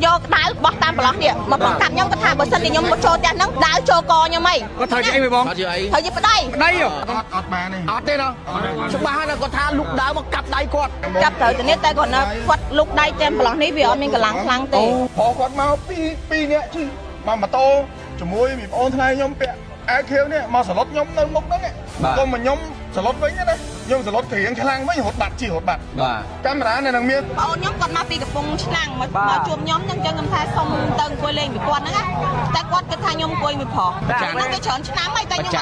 យកដាវបោះតាមប្រឡោះនេះមកបងកាត់ខ្ញុំគាត់ថាបើសិនជាខ្ញុំមកចូលផ្ទះហ្នឹងដាវចូលកខ្ញុំហីគាត់ត្រូវជាអីបងត្រូវជាប្តីអត់បានទេអត់ទេណាច្បាស់ហើយគាត់ថាលុកដាវមកកាប់ដៃគាត់ចាប់ត្រូវទៅនេះតែគាត់នៅគាត់លុកដៃតាមប្រឡោះនេះវាអត់មានកម្លាំងខ្លាំងទេគាត់មកពីរនាក់ជិះមកម៉ូតូជាមួយមីប្អូនថ្ងៃខ្ញុំពាក់អាវខៀវនេះមកសឡុតខ្ញុំនៅមុខហ្នឹងកុំមកខ្ញុំសឡុតវិញណាខ្ញុំសឡុតគ្រៀងខ្លាំងវិញរត់បាត់ជិះរត់បាត់កាមេរ៉ានៅនឹងមានបងអូនខ្ញុំគាត់មកពីកំពង់ឆ្នាំងមកជួបខ្ញុំហ្នឹងចឹងខ្ញុំថាសុំទៅអង្គុយលេងពីគាត់ហ្នឹងតែគាត់គិតថាខ្ញុំអង្គុយមួយប្រុសហ្នឹងគេច្រើនឆ្នាំហើយតែខ្ញុំ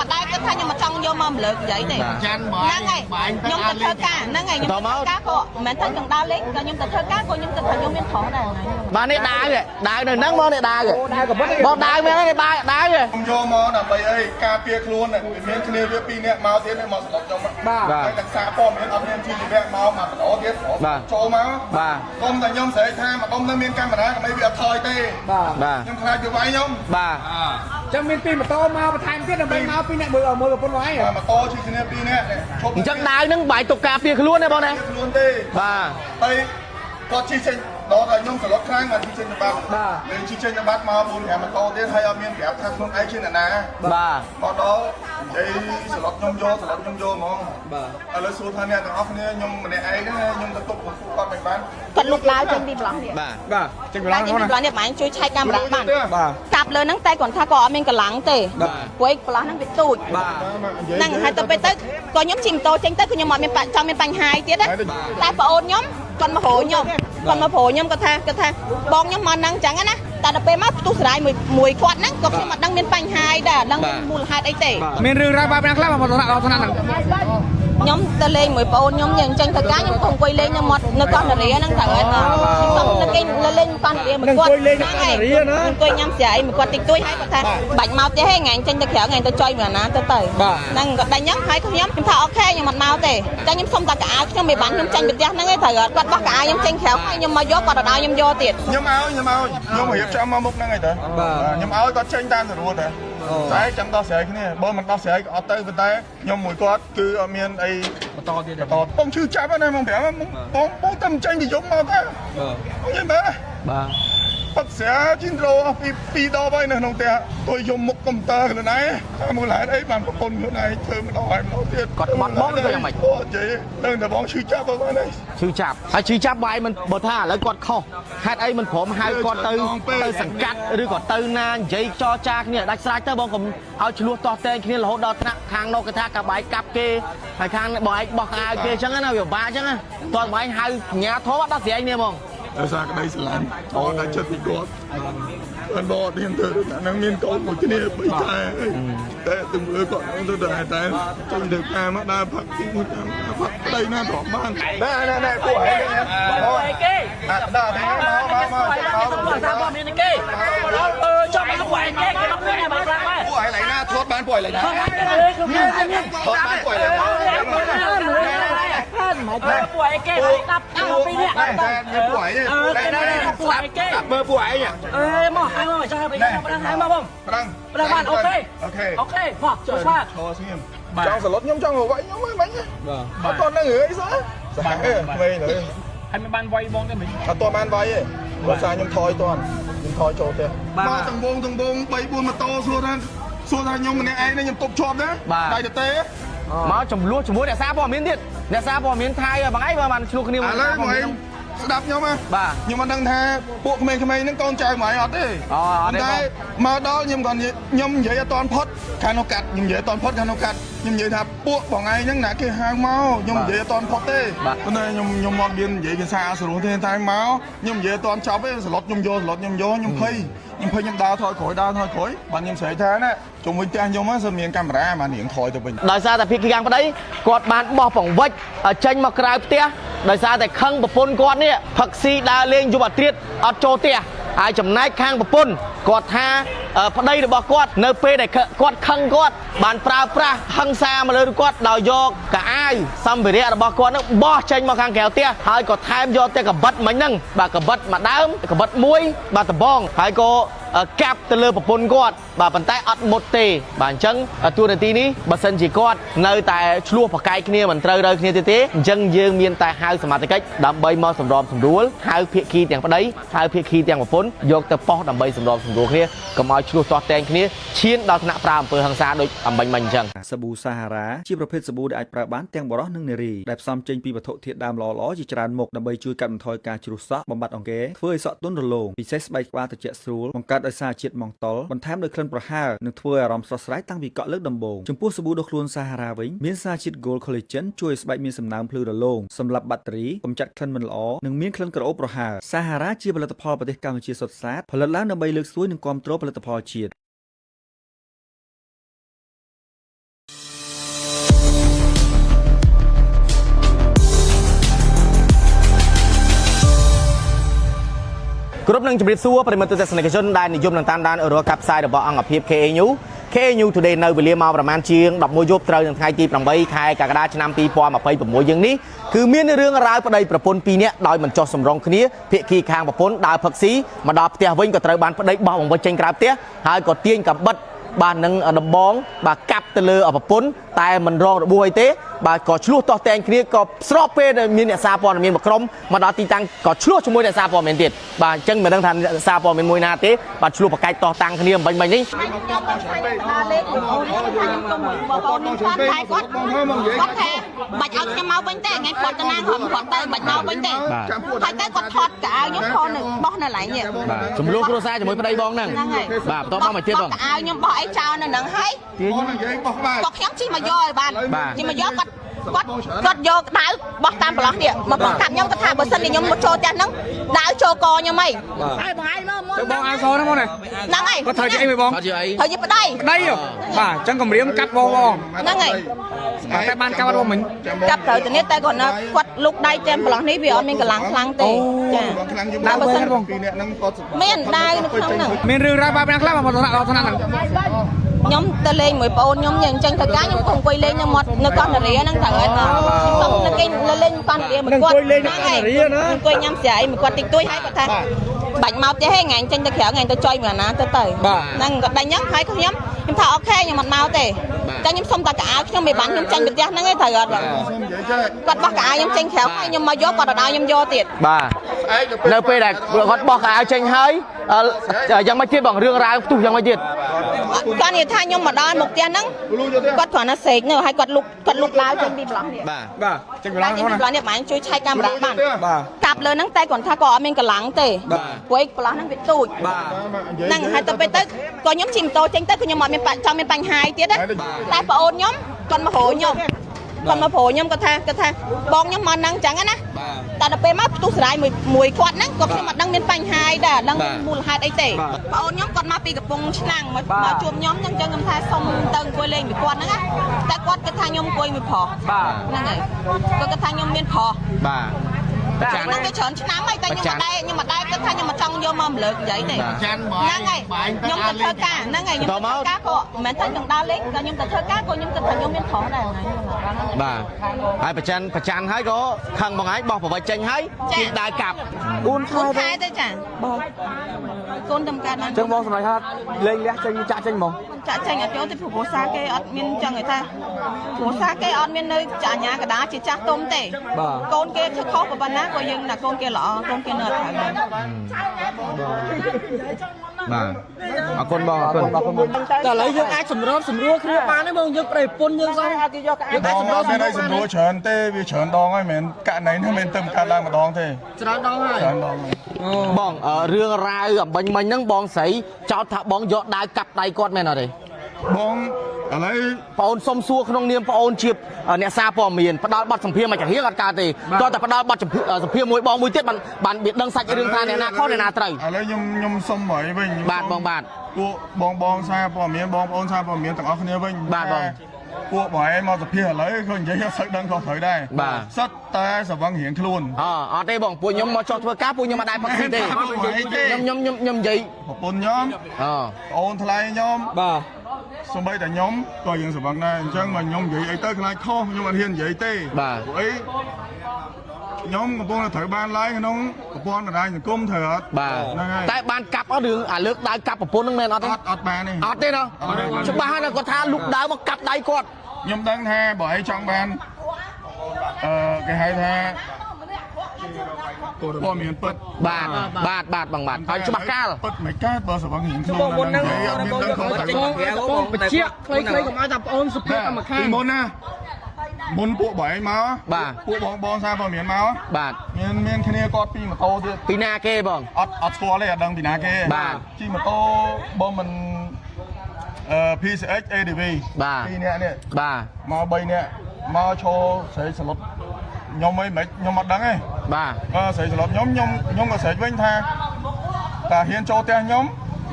មិនដែរគិតថាខ្ញុំមកចង់យកមកម្លើកនិយាយទេហ្នឹងហើយខ្ញុំទៅធ្វើការហ្នឹងហើយខ្ញុំធ្វើការក៏មិនមែនថាចង់ដើរលេងក៏ខ្ញុំទៅធ្វើការក៏ខ្ញុំគិតថាខ្ញុំមានប្រុសដែរបាទនេះដាវនៅហ្នឹងមកនេះដាវបងដាវមែនទេដាវខ្ញុំយកមកដើម្បីអីការពារខ្លួនមានគ្នាវាពីរនាក់មកទៀតមកសឡុតខ្ញុំបាទតែសារព័ត៌មានអត់មានជីវៈមកបដោទៀតចូលមកបាទកុំតែខ្ញុំស្រែកថាមកដុំនៅមានកាមេរ៉ាកុំឲ្យវាអត់ថយទេបាទខ្ញុំខ្លាចវាវាយខ្ញុំបាទចឹងមានពីម៉ូតូមកបន្ថែមទៀតដើម្បីមកពីអ្នកមើលប្រពន្ធវាយម៉ូតូជិះគ្នាពីរនាក់អញ្ចឹងដាវហ្នឹងបាយទុកការពារខ្លួនទេបងណាខ្លួនទេបាទហើយគាត់ជិះចេញដល់តែខ្ញុំសឡុតខ្លាំងមកជិះចេញទៅបាត់លេងជិះចេញទៅបាត់មក4 5ម៉ូតូទៀតហើយអត់មានប្រាប់ថាខ្លួនឯងជាអ្នកណាបាទមកដល់និយាយសឡុតខ្ញុំយកហ្មងបាទឥឡូវសួរថាអ្នកទាំងអស់គ្នាខ្ញុំម្នាក់ឯងហ្នឹងខ្ញុំទៅទប់គាត់មិនបានគាត់លុកឡាវចេញពីប្រឡោះនេះបាទចេញពីប្រឡោះនេះបានជួយឆែកកាមេរ៉ាបានកាប់លើហ្នឹងតែគាត់ថាគាត់អត់មានកម្លាំងទេព្រោះប្រឡោះហ្នឹងវាទូចហ្នឹងហើយទៅពេលទៅក៏ខ្ញុំជិះម៉ូតូចេញទៅគឺខ្ញុំអត់មានចង់មានបញ្ហាទៀតណាតែប្អូនខ្ញុំគាត់មកប្រូខ្ញុំគាត់ថាបងខ្ញុំមកហ្នឹងអញ្ចឹងណាតែដល់ពេលមកផ្ទុះស្រាយមួយគាត់ហ្នឹងក៏ខ្ញុំអត់ដឹងមានបញ្ហាដែរដឹងមូលហេតុអីទេមានរឿងរ៉ាវបែបណាខ្លះមកដល់ថ្នាក់ហ្នឹងខ្ញុំទៅលេងមួយប្អូនខ្ញុំយើងចេញទៅការខ្ញុំទៅអង្គុយលេងនៅមាត់នៅកោះនារីហ្នឹងត្រូវហើយខ្ញុំទៅគេលេងកោះនារីមួយគាត់ហ្នឹងហើយអង្គុយញ៉ាំស្រាយមួយគាត់តិចតួចហើយគាត់ថាបាច់មកទេហេថ្ងៃចេញទៅក្រៅថ្ងៃទៅចុយមួយអាណាទៅហ្នឹងគាត់ដេញហ្នឹងហើយខ្ញុំថាអូខេខ្ញុំអត់មកទេតែខ្ញុំសុំតែកៅអៅខ្ញុំមិនបានខ្ញុំចេញពីផ្ទះហ្នឹងឯងត្រូវគាត់បោះកៅអៅខ្ញុំចេញក្រៅហើយខ្ញុំមកយកគាត់ដល់ខ្ញុំយកទៀតខ្ញុំរៀបចំមកមុខហ្នឹងឯងទៅខ្ញុំឲ្យគាត់ចេញតាមស្រួលទៅតែចាំដោះស្រាយគ្នាបើមិនដោះស្រាយក៏អត់ទៅប៉ុន្តែខ្ញុំមួយគាត់គឺអត់មានអីបន្តទៀតបងឈឺចាប់ណាបងប្រាប់បងតែមិនចេញពីយប់មកទៅបងនិយាយមែនបាទបាត់ស្រាជីនរ៉ូពីរដបហើយនៅក្នុងផ្ទះtôiយកមុខកុំព្យូទ័រខ្លួនឯងថាមូលហេតុអីបានប្រពន្ធខ្លួនឯងធ្វើម្ដងហើយម្ដងទៀតគាត់បាត់បងទៅយ៉ាងម៉េចអូនិយាយដឹងតែបងឈឺចាប់បងនេះឈឺចាប់ហើយឈឺចាប់បាយមិនបើថាឥឡូវគាត់ខុសហេតុអីមិនព្រមហៅគាត់ទៅសង្កាត់ឬក៏ទៅណានិយាយចរចាគ្នាដាច់ស្រេចទៅបងកុំឲ្យឆ្លោះតោះតែងគ្នារហូតដល់ថ្នាក់ខាងនោះគេថាកាបាយកាប់គេហើយខាងបងឯងបោះអាវគេអញ្ចឹងណាវាបាក់អញ្ចឹងណាតើបងឯងហៅញាធម៌អត់ដល់ស្រែងគ្នាហ្មងដោយសារក្តីស្រឡាញ់បងតែចិត្តពីគាត់បានបត់ទៀតទៅហ្នឹងមានកូនមួយគ្នា3ខែតែទៅមើលគាត់ទៅតែចង់ទៅការមកដើរផឹកទីមួយផឹកប្តីណាត្រង់បានណែពួកឯងពួកឯងគេដល់មកថាបងមានគេចាំមកពួកឯងគេមកមានមកខ្លាំងហើយពួកឯងឡៃណាធាត់បានពួកឯងឡៃណាធាត់បានពួកឯងឡៃណាមកពួកឯងគេតាប់ពីនេះពួកឯងពួកឯងមើលពួកឯងមកហើយមកចាំไปហើយមកបងប្រឹងបានអូខេមកចូលស្វាឈរស្ងៀមចង់សឡុតខ្ញុំចង់វាយខ្ញុំហ្នឹងមិញអត់តន់នឹងអីសោះស្បាក់ទេក្មេងទៅហើយមិនបានវាយបងទេមិញអត់តន់បានវាយទេព្រោះសារខ្ញុំថយតន់ខ្ញុំថយចូលផ្ទះមកតំបង3 4ម៉ូតូសួរថាខ្ញុំម្នាក់ឯងខ្ញុំទប់ជាប់ណាដៃទៅទេមកចំនួនជាមួយអ្នកសារព័ត៌មានទៀតអ្នកសារព័ត៌មានថាយបងឯងបានឆ្លោះគ្នាមកឥឡូវបងឯងស្ដាប់ខ្ញុំណាបាទខ្ញុំមិនដឹងថាពួកក្មេងៗហ្នឹងកូនចៅហ្មងអត់ទេអត់ទេតែមកដល់ខ្ញុំនិយាយអត់តាន់ផុតខាងនោះកាត់ខ្ញុំនិយាយអត់តាន់ផុតខាងនោះកាត់ខ្ញុំនិយាយថាពួកបងឯងហ្នឹងណាគេហៅមកខ្ញុំនិយាយអត់តាន់ផុតទេប៉ុន្តែខ្ញុំអត់មាននិយាយភាសាស្រួលទេតែមកខ្ញុំនិយាយអត់តាន់ចប់ទេសឡុតខ្ញុំយកខ្ញុំភ័យខ្ញុំដើរថយក្រោយបាទខ្ញុំស្រែកថាណាជុំវិញផ្ទះខ្ញុំហ្នឹងមានកាមេរ៉ាមកនាងថយទៅវិញដោយសារតែភាគីខាងប្តីគាត់បានបោះបង្វិចចេញមកក្រៅផ្ទះដោយសារតែខឹងប្រពន្ធគាត់នេះផឹកស៊ីដើរលេងយប់អាត្រាតអត់ចូលផ្ទះហើយចំណែកខាងប្រពន្ធគាត់ថាប្តីរបស់គាត់នៅពេលដែលគាត់ខឹងគាត់បានប្រើប្រាស់ហិង្សាមកលើគាត់ដោយយកកៅអៅសម្ភារៈរបស់គាត់នឹងបោះចេញមកខាងក្រៅផ្ទះហើយក៏ថែមយកតែកបិតមិញហ្នឹងបាទកបិតមួយដើមកបិតមួយបាទដបងហើយក៏ កាប់ទៅលើប្រពន្ធគាត់បាទប៉ុន្តែអត់មុតទេបាទអញ្ចឹងទួលនីតិនេះបើសិនជាគាត់នៅតែឆ្លោះប្រកែកគ្នាមិនត្រូវរើគ្នាទេអញ្ចឹងយើងមានតែហៅសមាជិកដើម្បីមកសម្របសម្រួលហៅភាគីទាំងប្តីហៅភាគីទាំងប្រពន្ធយកទៅប៉ោះដើម្បីសម្របសម្រួលគ្នាកុំឲ្យឆ្លោះទាស់តែងគ្នាឈានដល់ថ្នាក់ប្រើអំពើហិង្សាដូចអំបញ្ញមិញអញ្ចឹងសាប៊ូសាហារ៉ាជាប្រភេទសាប៊ូដែលអាចប្រើបានទាំងបុរសនិងនារីដែលផ្សំចេញពីវត្ថុធាតុដើមល្អៗជាច្រើនមុខដើម្បីជួយកាត់បន្ថយការជ្រុះសក់បំបត្តិអង្គែធ្វើឲ្យសក់ទន់រលោងពិសេសស្បែកក្បាលត្រជាក់ស្រួលបង្កើតដោយសារជាតិម៉ង់តុលបន្ថែមដោយក្លិនប្រហើរនិងធ្វើឲ្យអារម្មណ៍ស្រស់ស្រាយតាំងពីកក់លើកដំបូងចំពោះសាប៊ូដុសខ្លួនសាហារ៉ាវិញមានសារជាតិ Gold Collagen ជួយឲ្យស្បែកមានសំណើមភ្លឺរលោងសម្រាប់បាក់តេរីកម្ចាត់ក្លិនមិនល្អនិងមានក្លិនក្រអូបប្រហើរសាហារ៉ាជាផលិតផលប្រទេសកម្ពុជាសុទ្ធសាធផលិតឡើងដើម្បីលើកស្ទួយនិងគាំទ្រផលិតផលជាតិគ្រប់នឹងជម្រាបសួរប្រិមត្តទស្សនិកជនដែលនិយមនឹងតាមដានរាល់ការផ្សាយរបស់អង្គភាព KNU Today នៅវេលាម៉ោងប្រហែលជាង11យប់ត្រូវនៅថ្ងៃទី8ខែកក្កដាឆ្នាំ2026យើងនេះគឺមានរឿងរ៉ាវប្តីប្រពន្ធ2នាក់ដោយមិនចោះសម្រងគ្នាភាគីខាងប្រពន្ធដើរផឹកស៊ីមកដល់ផ្ទះវិញក៏ត្រូវបានប្តីបោះបង្វិចចេញក្រៅផ្ទះហើយក៏ទាញកាំបិតបាទនឹងដំបងបាទកាប់ទៅលើប្រពន្ធតែមិនរងរបួសអីទេបាទក៏ឆ្លោះទាស់តែងគ្នាក៏ស្របពេលមានអ្នកសារព័ត៌មានមួយក្រុមមកដល់ទីតាំងក៏ឆ្លោះជាមួយអ្នកសារព័ត៌មានទៀតបាទអញ្ចឹងមិនដឹងថាអ្នកសារព័ត៌មានមួយណាទេបាទឆ្លោះប្រកែកទាស់តាំងគ្នាមិញនេះលេខបងប្អូនគាត់ថាគាត់ថាបាច់ឲ្យខ្ញុំមកវិញទេថ្ងៃគាត់ទៅណាគាត់ទៅបាច់មកវិញទេហើយទៅគាត់ថតកៅអៅខ្ញុំខននៅបោះនៅកន្លែងនេះបាទចំនួនគ្រួសារជាមួយប្តីបងហ្នឹងបាទបន្តមកទៀតបងកៅអៅខ្ញុំបោះអីចោលនៅហ្នឹងហើយបងនិយាយបោះក្បាលគាត់ខ្ញុំជិះមកយកឲ្យបានជិះមកយកគាត់យកដាវបោះតាមប្រឡោះនេះមកបងកាប់ខ្ញុំគាត់ថាបើសិនជាខ្ញុំមកចូលផ្ទះហ្នឹងដាវចូលកខ្ញុំអីហើយបងឯងមកទៅបងអាសហ្នឹងមកណាហ្នឹងហើយគាត់ត្រូវជាអីវិញបងគាត់ជាអីត្រូវជាប្តីបាទអញ្ចឹងគម្រាមកាត់បងហ្នឹងហើយតែបានកាត់បងមិញកាប់ត្រូវទៅនេះតែគាត់ណាគាត់លុកដៃតាមប្រឡោះនេះវាអត់មានកម្លាំងខ្លាំងទេចាខ្លាំងយើងបើសិនពីអ្នកហ្នឹងគាត់មានដាវនៅក្នុងហ្នឹងមានរឿងរ៉ាវបែបណាខ្លះមកដល់ថ្នាក់ហ្នឹងខ្ញុំទៅលេងមួយប្អូនខ្ញុំអញ្ចឹងទៅការខ្ញុំក៏អង្គុយលេងនៅមាត់នៅកោះនារីហ្នឹងត្រូវហើយខ្ញុំទៅគេលេងកោះនារីមួយគាត់អង្គុយញ៉ាំស្រាយមួយគាត់តិចតួចហើយគាត់ថាបាច់មកផ្ទះហេថ្ងៃចេញទៅក្រៅថ្ងៃទៅចុយមួយណាទៅហ្នឹងគាត់ដេញហ្នឹងហើយខ្ញុំថាអូខេខ្ញុំអត់មកទេតែខ្ញុំសុំតែកៅអៅខ្ញុំមិនបានខ្ញុំចាញ់ទៅផ្ទះហ្នឹងឯងត្រូវអត់គាត់បោះកៅអៅខ្ញុំចេញក្រៅហើយខ្ញុំមកយកគាត់ទៅដល់ខ្ញុំយកទៀតបាទនៅពេលដែលគាត់បោះកៅអៅចេញហើយយ៉ាងម៉េចទៀតបងរឿងរ៉ាវផ្ទុះយ៉ាងម៉េចទៀតគាត់និយាយថាខ្ញុំមកដល់មុខផ្ទះហ្នឹងគាត់គ្រាន់តែសេកនៅហើយគាត់លុកឡាវចេញពីប្រឡោះនេះបាទចេញពីប្រឡោះនេះបានជួយឆែកកាមេរ៉ាបានកាប់លើហ្នឹងតែគាត់ថាគាត់អត់មានកម្លាំងទេព្រោះប្រឡោះហ្នឹងវាទូចហ្នឹងហើយទៅពេលទៅក៏ខ្ញុំជិះម៉ូតូចេញទៅគឺខ្ញុំអត់មានចង់មានបញ្ហាទៀតណាតែប្អូនខ្ញុំគាត់មកហៅខ្ញុំគាត់ថាបងខ្ញុំមកហ្នឹងអញ្ចឹងណាតែដល់ពេលមកផ្ទុះស្រាយមួយគាត់ហ្នឹងក៏ខ្ញុំអត់ដឹងមានបញ្ហាអីដែរដឹងមូលហេតុអីទេប្អូនខ្ញុំគាត់មកពីកំពង់ឆ្នាំងមកជួបខ្ញុំអញ្ចឹងខ្ញុំថាសុំទៅអង្គុយលេងមួយគាត់ហ្នឹងណាតែគាត់គិតថាខ្ញុំអង្គុយមួយប្រុសហ្នឹងហើយគាត់គិតថាខ្ញុំមានប្រុសបាទចាហ្នឹងវាច្រើនឆ្នាំហើយតែខ្ញុំមិនដែរគិតថាខ្ញុំមិនចង់យកមកម្លើកនិយាយទេហ្នឹងហើយខ្ញុំទៅធ្វើការហ្នឹងហើយខ្ញុំទៅធ្វើការក៏មិនមែនតែទាំងដើរលេងក៏ខ្ញុំទៅធ្វើការក៏ខ្ញុំគិតថាខ្ញុំមានប្រុសដែរហ្នឹងបាទហើយប្រច័នហើយក៏ខឹងបងឯងបោះប្រវិចចេញហើយជិះដើរកាប់4ខែទៅចាបងកូនតំកើតបានចឹងបងសម្រាប់ថាលេងលះចេញចាក់ចេញហ្មងចាក់ចេញអត់ចូលទេព្រោះសាគេអត់មានចឹងឯថាព្រោះសាគេអត់មាននៅអាញាកដាជាចាស់ទុំទេកូនគេខុសប៉ុណ្ណាក៏យើងណាកូនគេល្អកូនគេនៅអត់ត្រូវបាទអរគុណបងអរគុណតែឥឡូវយើងអាចសម្របសម្រួលគ្នាបានទេបងយើងប្តីប្រពន្ធយើងសោះអាចយកកៅអៅតែសម្របច្រើនទេវាច្រើនដងហើយមិនមែនករណីនេះមិនទៅកាត់ឡើងម្ដងទេច្រើនដងហើយបងរឿងរ៉ាវអំបញ្ញមិញហ្នឹងបងស្រីចោទថាបងយកដាវកាប់ដៃគាត់មែនអត់ទេបងឥឡូវបងអូនសុំសួរក្នុងនាមបងអូនជាអ្នកសារព័ត៌មានផ្ដាល់ប័ណ្ណសម្ភារមកចាហៀងអត់កើតទេតោះតែផ្ដាល់ប័ណ្ណសម្ភារមួយបងមួយទៀតបានវាដឹងសាច់រឿងថាអ្នកណាខុសអ្នកណាត្រូវឥឡូវខ្ញុំសុំឲ្យវិញបាទបងបាទពួកបងសារព័ត៌មានបងប្អូនសារព័ត៌មានទាំងអស់គ្នាវិញបាទបងពួកបងឯងមកសភាឥឡូវគាត់និយាយថាសឹកដឹងខុសត្រូវដែរសិតតែសវឹងរៀងខ្លួនអត់ទេបងពួកខ្ញុំមកចោះធ្វើការពួកខ្ញុំមិនដែរផឹកស៊ីទេខ្ញុំនិយាយប្រពន្ធខ្ញុំអូនថ្លៃខ្ញុំបាទសូម្បីតែខ្ញុំក៏យើងសវឹងដែរអញ្ចឹងមកខ្ញុំនិយាយអីទៅខ្លាចខុសខ្ញុំអត់ហ៊ាននិយាយទេបាទព្រោះអី nhóm của tôi là thử ban lái cái nông của con ở đây thì cung thử hết បាទតែបានកាប់អត់រឿងអាលើកដៃកាប់ប្រពន្ធហ្នឹងមែនអត់ទេ ọt bàn này អត់ទេណាច្បាស់ណាគាត់ថាលុកដើមមកកាប់ដៃគាត់ nhóm đang tha bởi trong ban cái hai tha bò miền bật បាទបងបាទឲ្យច្បាស់កាល bật mấy cát bờ sờ bằng hình បងមុនហ្នឹង miền đang không phải បងបជាខ្លីៗកុំឲ្យថាប្អូនសុភ័ក្រមកខាង môn na môn bộ bảy máu បាទ bộ bò xa bò miền máu បាទ miền kia con pi mà toទៀត ពីណាគេបង ọt score เลยដឹងពីណាគេ បាទ ជីម៉ូតូបងមិនPCX ADV បាទ ពីរនាក់នេះ បាទ មក3នាក់មកឈរស្រីស្លុតខ្ញុំអីមិនខ្ញុំអត់ដឹងទេ បាទ ស្រីស្លុតខ្ញុំក៏ស្រែកវិញថាតាហ៊ានចូលផ្ទះខ្ញុំ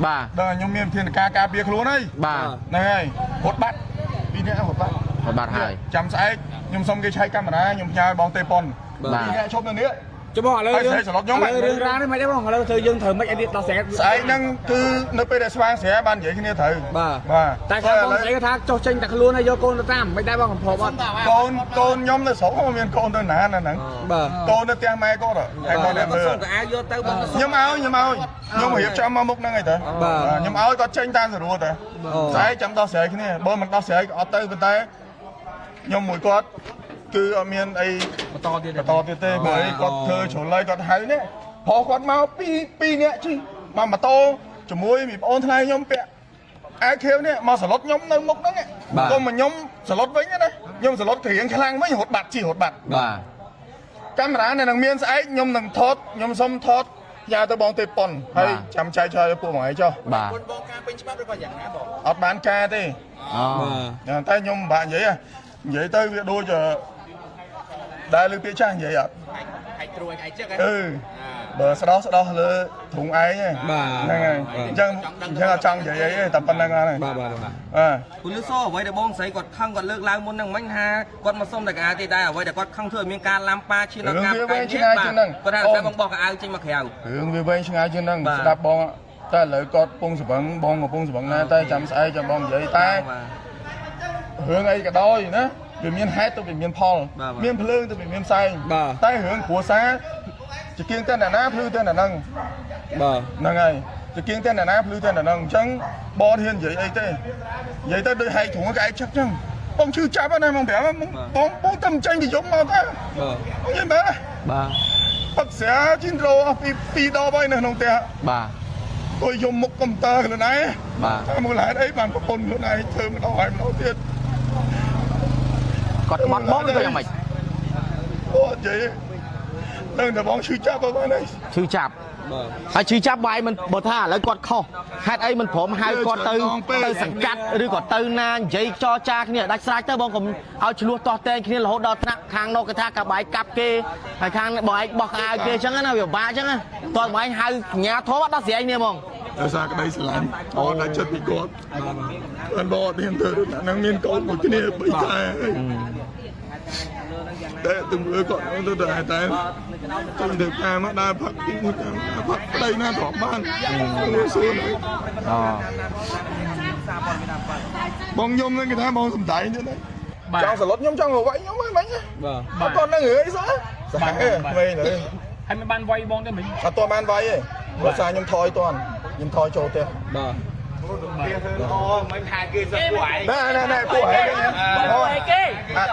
បាទ ដល់ខ្ញុំមានវិធានការការពារខ្លួនហើយ បាទ ហ្នឹងហើយរត់បាត់ពីរនាក់រត់បាត់ បាទហើយ ចាំស្អែកខ្ញុំសុំគេឆែកកាមេរ៉ាខ្ញុំផ្ញើបងទេប៉ុន បាទ ពីរនាក់ឈប់នៅនេះ ចុះបងឥឡូវ ហើយស្រីស្លុតខ្ញុំ រឿងរ៉ាវនេះមិនទេបងឥឡូវធ្វើយើងត្រូវមិនអីទៀតដល់ស្រែ ស្អែកហ្នឹងគឺនៅពេលដែលស្វាងស្រែបាននិយាយគ្នាត្រូវ បាទ បាទ តែគាត់បងស្រីគាត់ថាចុះចេញតែខ្លួនហើយយកកូនទៅតាមមិនដែរបងកំភពអត់ កូនខ្ញុំនៅស្រុកមានកូនទៅណាហ្នឹង បាទ កូននៅផ្ទះម៉ែគាត់ហើយគាត់តែមើល ក៏អាចយកទៅបង ខ្ញុំរៀបចំមកមុខហ្នឹងហើយតើខ្ញុំឲ្យគាត់ចេញតាមស្រួលតើស្អែកចាំដោះស្រាយគ្នាបើមិនដោះស្រាយក៏អត់ទៅប៉ុន្តែខ្ញុំមួយគាត់គឺអត់មានអីបន្តទៀតទេព្រោះគាត់ធ្វើជ្រុលហើយគាត់ហៅនេះព្រោះគាត់មកពីរនាក់ជិះមកម៉ូតូជាមួយមីប្អូនថ្លៃខ្ញុំពាក់អាខៀវនេះមកសឡុតខ្ញុំនៅមុខហ្នឹងកុំមកខ្ញុំសឡុតវិញណាខ្ញុំសឡុតក្រៀងខ្លាំងវិញរត់បាត់ជិះរត់បាត់ បាទ កាមេរ៉ានៅនឹងមានស្អែកខ្ញុំនឹងថតខ្ញុំសុំថតយ៉ាទៅបងទេប៉ុនហើយចាំចែកឆ្លើយឲ្យពួកបងឯងចុះ បាទ បងការពេញច្បាប់ឬក៏យ៉ាងណាបង អត់បានការទេ អូ តែខ្ញុំមិនបាក់និយាយទៅវាដូចដែលលើពាក្យចាស់និយាយអត់ ឯងគ្រូឯងចឹក បើស្ដោះលើធុងឯងហ្នឹងហើយអញ្ចឹងអត់ចង់និយាយអីទេតែប៉ុណ្្នឹងហ្នឹង បាទ ពលិសអ្វីដែលបងស្រីគាត់ខឹងគាត់លើកឡើងមុនហ្នឹងមិញថាគាត់មកសុំតែកៅអៅទេតែអ្វីដែលគាត់ខឹងធ្វើឲ្យមានការឡាំប៉ាឈានដល់ការប្រកែកនេះបាទគាត់ថាតែបងបោះកៅអៅចេញមកក្រៅ រឿងវាវែងឆ្ងាយជាងហ្នឹងស្ដាប់បងតែឥឡូវគាត់ពងសង្វឹងបងកំពុងសង្វឹងណាតែចាំស្អែកចាំបងនិយាយតែរឿងអីក៏ដោយណាវាមានហេតុទៅវាមានផលមានភ្លើងទៅវាមានផ្សែងតែរឿងគ្រួសារជាគៀងតែអ្នកណាភ្លឺតែអ្នកហ្នឹង បាទ ហ្នឹងហើយជាគៀងតែអ្នកណាភ្លឺតែអ្នកហ្នឹងអញ្ចឹងបងហ៊ាននិយាយអីទេនិយាយទៅដូចហែកធុងក្អែកឆឹកអញ្ចឹងបងឈឺចាប់ណាបងប្រាប់បងតែមិនចេញពីយំមកតែបងនិយាយមែន បាទ បាត់ស្រាជីនរោអស់ពី2ដបហើយនៅក្នុងផ្ទះ បាទ tôi dùng một computerខ្លួនឯង បាទ តែមកឡើងអីបានប្រពន្ធខ្លួនឯងធ្វើម្ដងហើយម្ដងទៀត គាត់ក្បត់បងទៅយ៉ាងម៉េច អូនិយាយនឹងតែបងឈឺចាប់ទៅហើយ ឈឺចាប់ហើយឈឺចាប់បាយមិនបើថាឥឡូវគាត់ខុសហេតុអីមិនព្រមហៅគាត់ទៅសង្កាត់ឬក៏ទៅណានិយាយចរចាគ្នាដាច់ស្រេចទៅបងកុំឲ្យឆ្លោះតោះតែងគ្នារហូតដល់ថ្នាក់ខាងនោះគេថាកាបាយកាប់គេហើយខាងបងឯងបោះអាវគេអញ្ចឹងណាវាពិបាកអញ្ចឹងណាតើបងឯងហៅកញ្ញាធំអត់ដល់ស្រែងនេះហ្មង ដោយសារក្តីស្រឡាញ់អូនតែចិត្តពីគាត់បានបងអត់ហ៊ានទៅនឹងមានកូនមួយគ្នាបីតែតែទំនើគាត់ទៅតែខ្ញុំទៅតាមមកដើរផឹកទីមួយផឹកប្តីណាទ្រាំបានសួរបងខ្ញុំនឹងគេថាបងសំដែងទៀតចង់សឡុតខ្ញុំចង់រវៃខ្ញុំហ្នឹងមិញបាទគាត់នឹងរឿយសោះស្អាតវែងเลย ហើយមិនបានវាយបងទេមិញ អត់ទាន់បានវាយទេព្រោះសារខ្ញុំថយទាន់ខ្ញុំថយចូលផ្ទះ បាទ អូមិនថាគេសឹកពួកឯង ណែពួកឯង ពួកឯងគេ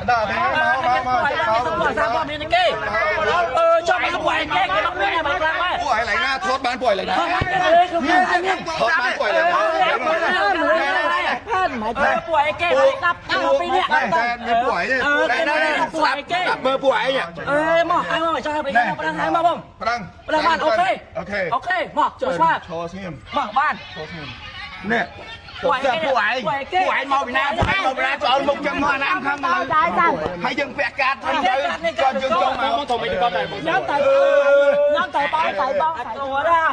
ដល់ហើយមក សាប់មានគេចង់ពួកឯងគេគេមកមានមកខ្លាំងមក ពួកឯងឡើងណាថតបានពួកឯងឡើងណាថតបានពួកឯងឡើងណា ផានមកពួកឯងគេសាប់ពីនេះ តែមានពួកឯងទេ ពួកឯងគេ មើលពួកឯង មកឲ្យមកចង់ไปមកប្រឹងឲ្យមកបង ប្រឹង បានអូខេ អូខេ អូខេមកចូលស្វា ឈរស្ងៀម មកបាន ឈរស្ងៀមនេះ ពួកឯងមកពីណាពួកឯងមកពីណាចូលមុខចឹងមកអាណាខាងមកហើយយើងពាក់កាតទៅក៏យើងចូលមកធំមិនក៏តែខ្ញុំទៅបងទៅទៅទៅណា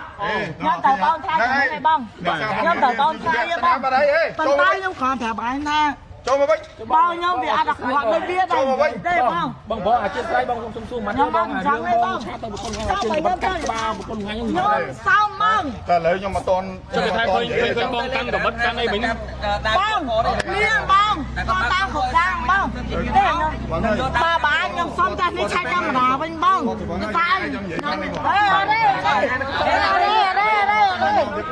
ខ្ញុំទៅបងថាឲ្យបងខ្ញុំទៅបងថាយបង មកđây ê ប៉ុន្តែខ្ញុំគ្រាន់ប្រាប់ឯងថា ចូលមកវិញ បងខ្ញុំវាអត់គាត់ដូចវាដែរទេបង បងអាជាតិស្រីបងសុំសួរមិន ខ្ញុំមកអញ្ចឹងទេបង ឆាតទៅបុគ្គលខាងជាតិបាត់កាត់ក្បាលបុគ្គលខាងខ្ញុំ ខ្ញុំសោមមក តែឥឡូវខ្ញុំមកតន់ ចុះតែឃើញបងកាន់កបិតកាន់អីមិញ បងមានបងបងតាមគ្រប់ដាងបងទេបាទខ្ញុំសុំតែនេះឆែកកាមេរ៉ាវិញបងតែ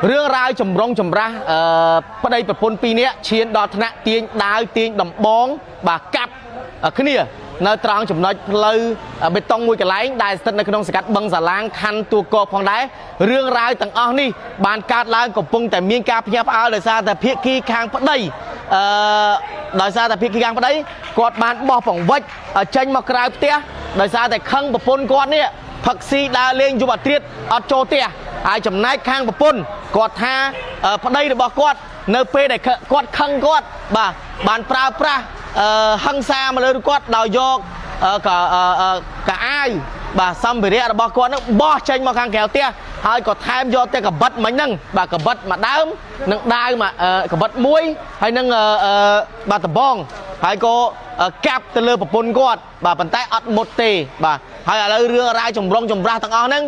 រឿងរ៉ាវចម្រុងចម្រាស់ប្តីប្រពន្ធពីរនាក់ឈានដល់ថ្នាក់ទាញដាវទាញដំបងបាទកាប់គ្នានៅត្រង់ចំណុចផ្លូវបេតុងមួយកន្លែងដែលស្ថិតនៅក្នុងសង្កាត់បឹងសាឡាងខណ្ឌទួលគោកផងដែររឿងរ៉ាវទាំងអស់នេះបានកើតឡើងកំពុងតែមានការភ្ញាក់ផ្អើលដោយសារតែភាគីខាងប្តីដោយសារតែភាគីខាងប្តីគាត់បានបោះបង្វិចចេញមកក្រៅផ្ទះដោយសារតែខឹងប្រពន្ធគាត់នេះផឹកស៊ីដើរលេងយប់អាធ្រាត្រអត់ចូលផ្ទះហើយចំណែកខាងប្រពន្ធគាត់ថាប្តីរបស់គាត់នៅពេលដែលគាត់ខឹងគាត់បាទបានប្រើប្រាស់ហិង្សាមកលើគាត់ដោយយកកៅអាវបាទសម្ភារៈរបស់គាត់នឹងបោះចេញមកខាងក្រៅផ្ទះហើយក៏ថែមយកតែកបិតមិញហ្នឹងបាទកបិតមួយដើមនិងដាវកបិតមួយហើយនឹងបាទដំបងហើយក៏កាប់ទៅលើប្រពន្ធគាត់បាទប៉ុន្តែអត់មុតទេបាទហើយឥឡូវរឿងរ៉ាវចម្រុងចម្រាស់ទាំងអស់ហ្នឹង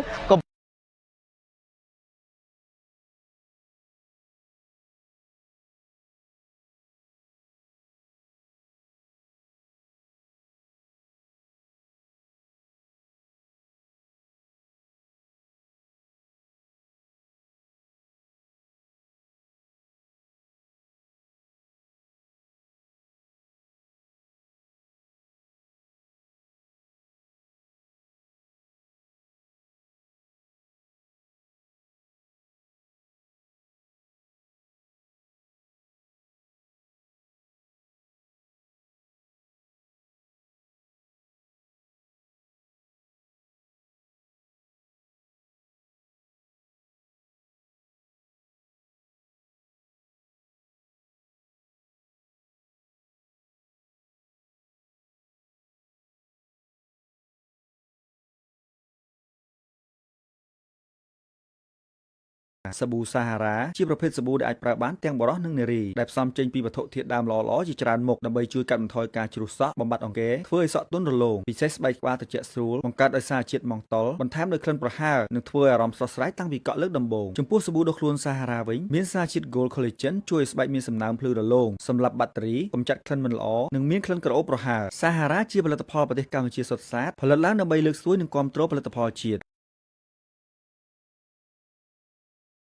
សាប៊ូសាហារ៉ាជាប្រភេទសាប៊ូដែលអាចប្រើបានទាំងបុរសនិងនារីដែលផ្សំចេញពីវត្ថុធាតុដើមល្អៗជាច្រើនមុខដើម្បីជួយកាត់បន្ថយការជ្រុះសក់បំបត្តិអង្គែធ្វើឲ្យសក់ទន់រលោងពិសេសស្បែកក្បាលត្រជាក់ស្រួលបង្កើតដោយសារជាតិម៉ង់តុលបន្ថែមដោយក្លិនប្រហើរនិងធ្វើឲ្យអារម្មណ៍ស្រស់ស្រាយតាំងពីកក់លើកដំបូងចំពោះសាប៊ូដុសខ្លួនសាហារ៉ាវិញមានសារជាតិ Gold Collagen ជួយឲ្យស្បែកមានសំណើមភ្លឺរលោងសម្រាប់បាក់តេរីកម្ចាត់ក្លិនមិនល្អនិងមានក្លិនក្រអូបប្រហើរសាហារ៉ាជាផលិតផលប្រទេសកម្ពុជាសុទ្ធសាធផលិតឡើងដើម្បីលើកស្ទួយនិងគាំទ្រផលិតផលជាតិ